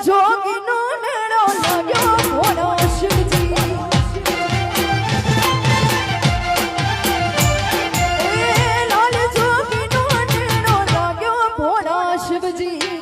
જોગીનો મેળો લાગ્યો ભોળો શિવજી લાલ જોગીનો મેળો લાગ્યો ભોળો શિવજી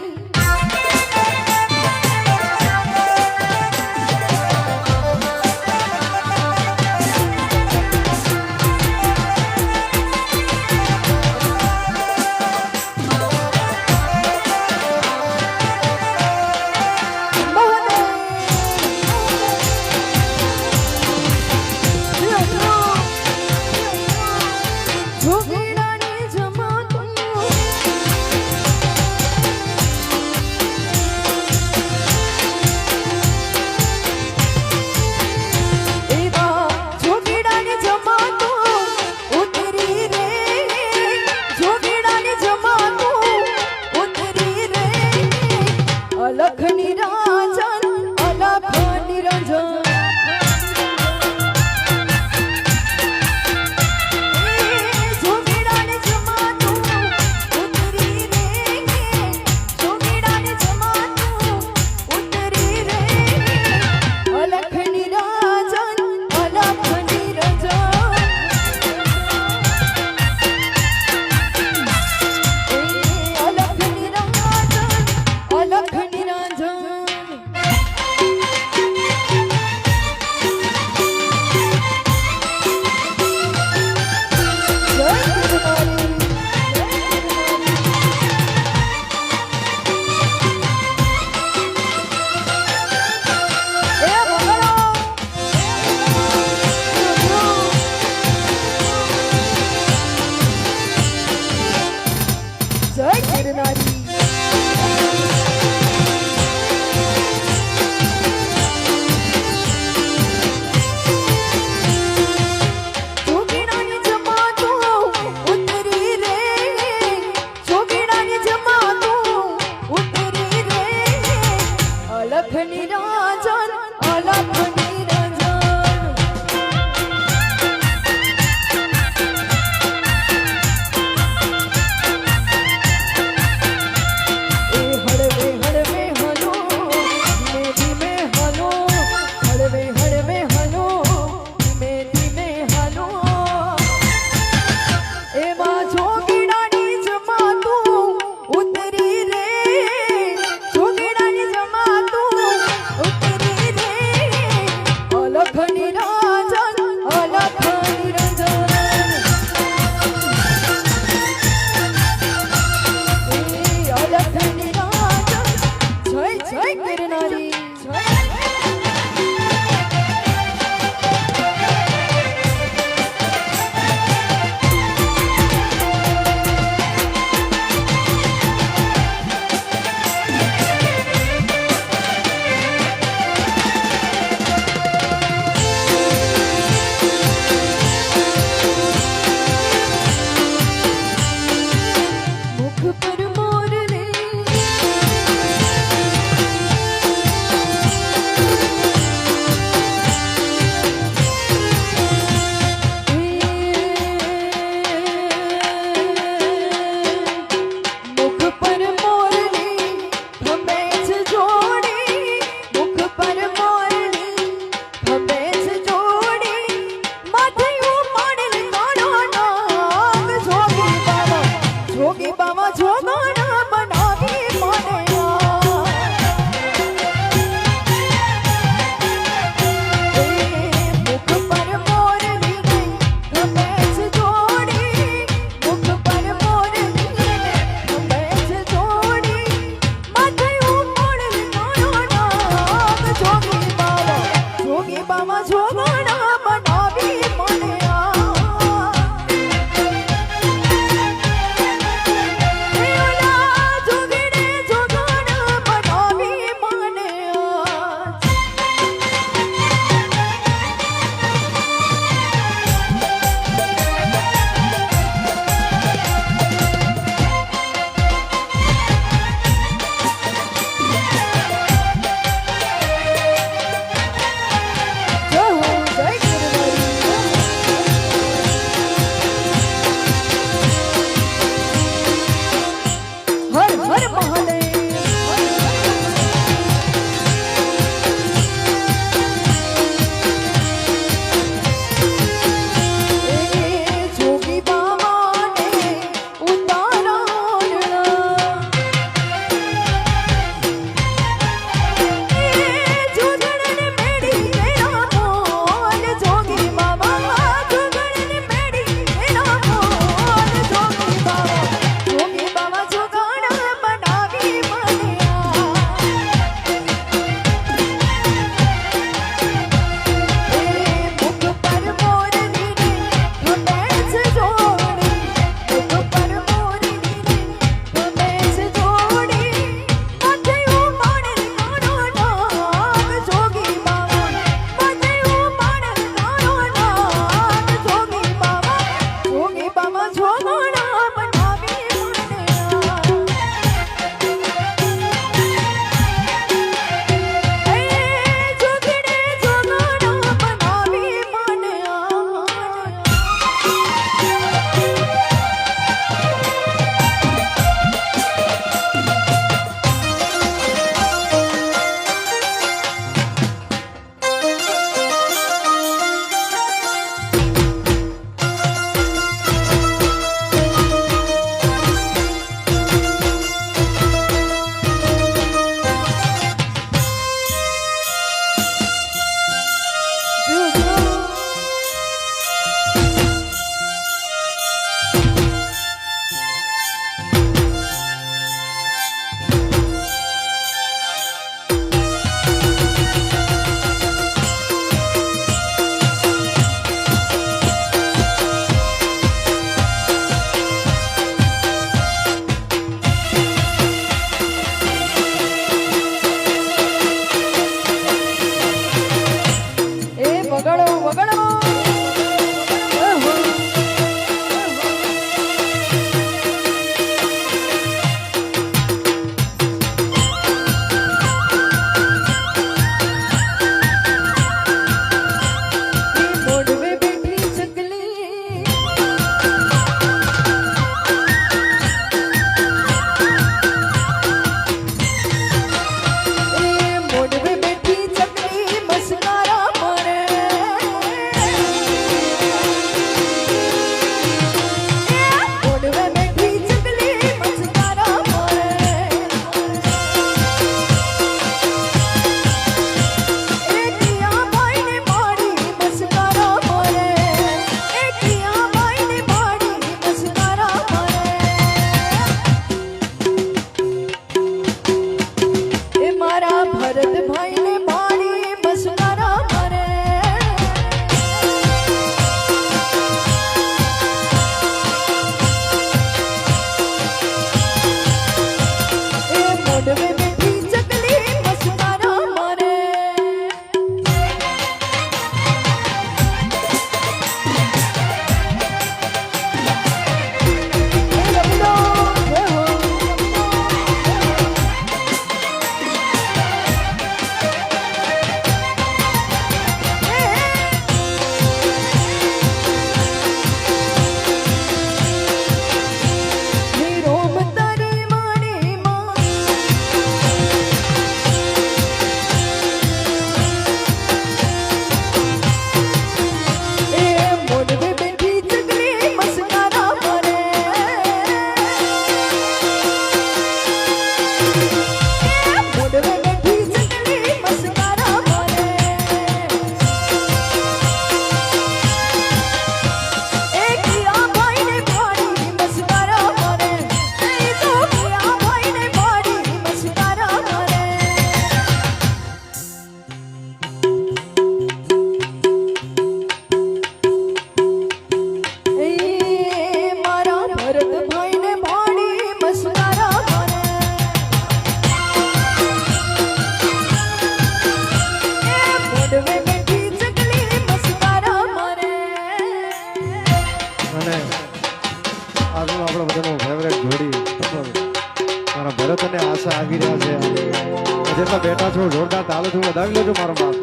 જેટલા બેઠા છો જોરદાર તાલો છું વધાવી લેજો મારો બાપ.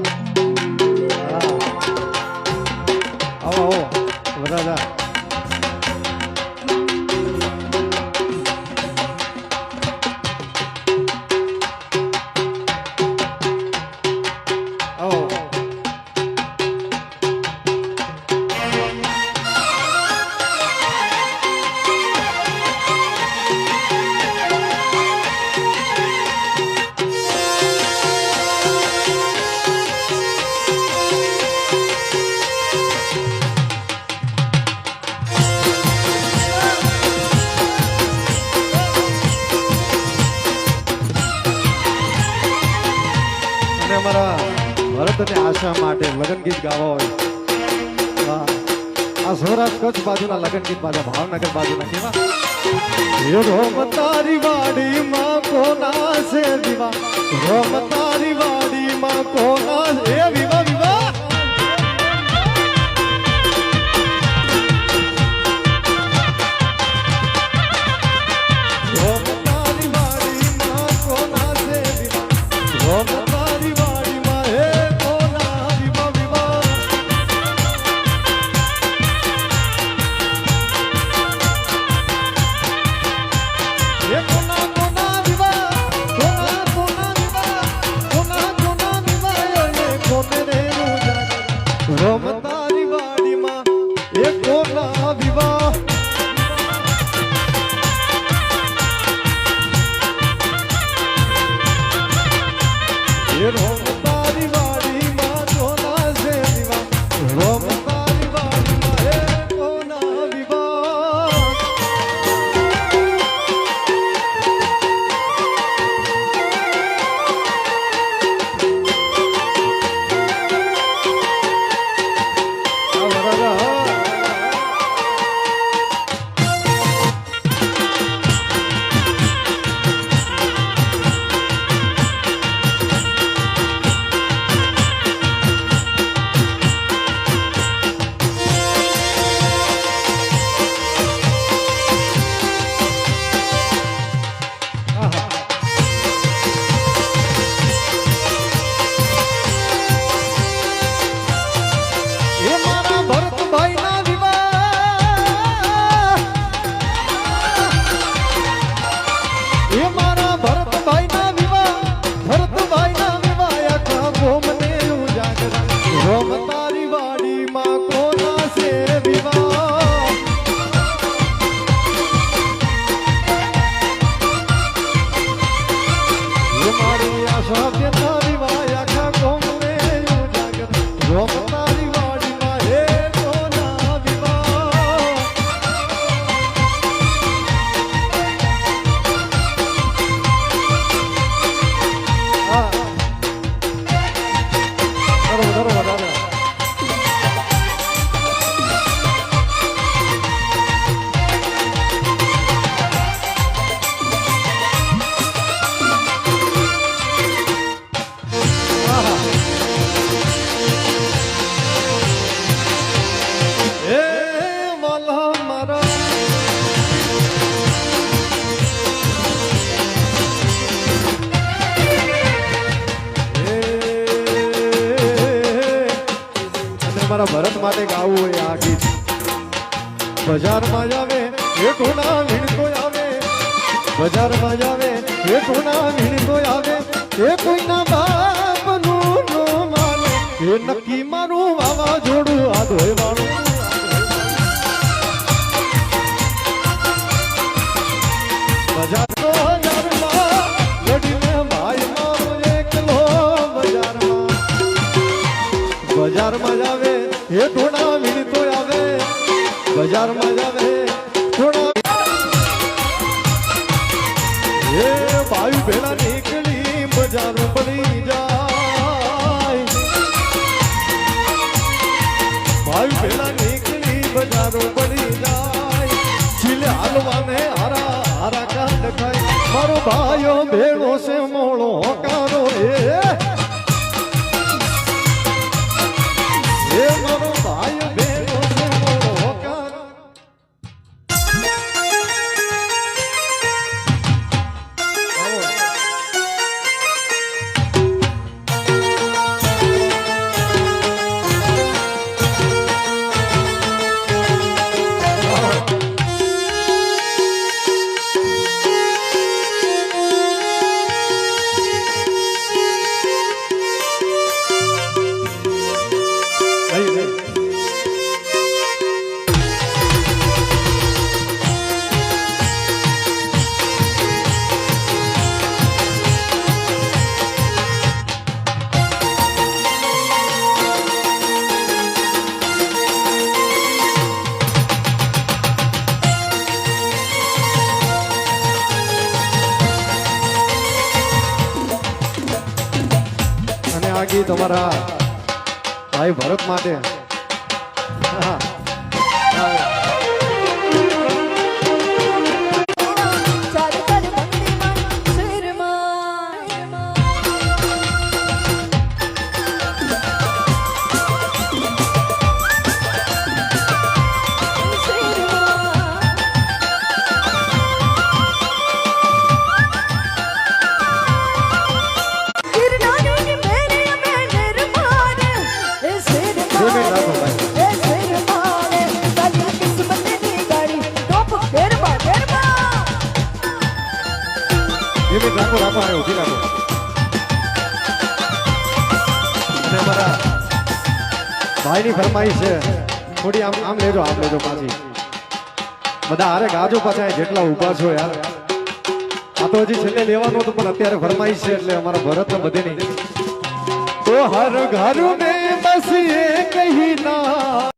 હા આવો આવો બધા ભરતની આશા માટે લગ્ન ગીત ગાવા હોય. આ સૌરાષ્ટ્ર કચ્છ બાજુના લગ્ન ગીત બાજુ ભાવનગર બાજુના કેવા રોમ તારી વાડીમાં કોના છે દીવા રોમ તારી વાડીમાં કોના છે વિવા વિવા રોમ તારી વાડીમાં કોના છે દીવા રોમ તારી વાડીમાં હે કોના વિવા વિવા હે કોના કોના વિવા કોના કોના વિવા કોના કોના વિવા હે કોને રે રોમ તારી વાડીમાં હે કોના વિવા રોમ તારી વાડીમાં કોના છે વિવા રોમ તારી વાડીમાં હે કોના વિવા રોમ તારી વાડીમાં કોના છે વિવા મારી આશા વ્યથા વિવા આખા કોમને ઉજાગર રોમ તારી વાડીમાં હે કોના વિવા મારા ભરત માટે ગાવું હોય આ ગીત બજારમાં જાવે એ કોના વીણતો આવે બજારમાં જાવે એ કોના વીણતો આવે એ કોઈના બાપનું નો માને એ નક્કી મારું વાવાઝોડું આ ધોય વાળું બજાર તો હજારમાં લડીને ભાઈ મારો એકલો બજારમાં જાવે એ થોડા વીણતો આવે બજારમાં જાવે થોડા એ ભાઈ ભેળા નીકળી બજાર બની જાય ભાઈ ભેળા નીકળી બજાર બની જાય છીલે હાલવાને હારા હારા કાંડ ખાય મારો ભાઈઓ ભેળો છે મોળો કારો એ મારો ભાઈ ભેગો છે મોળો કારો ગીત અમારા ભાઈ ભરત માટે હા. ચાર કર મંદિરમાં શેરમાં ગિરનારની મેરે અમે નિર્માણ એ શેરમાં રાખો ભાઈ એ શેરમાં તારી કિસ્મતની ગાડી ટોપ ફેરવા ફેરવા રાખો રાખો આ ઉભી રાખો અને અમારા ભાઈની ફરમાઈશ છે થોડી આમ લેજો પાછી બધા હારે ગાજો પાછા જેટલા ઊભા છો યાર આ તો હજી છેલ્લે લેવાનું હતું પણ અત્યારે ફરમાઈશ છે એટલે અમારા ભરત ને બધે નહીં તો હર ઘર મેં બસ એ કહી ના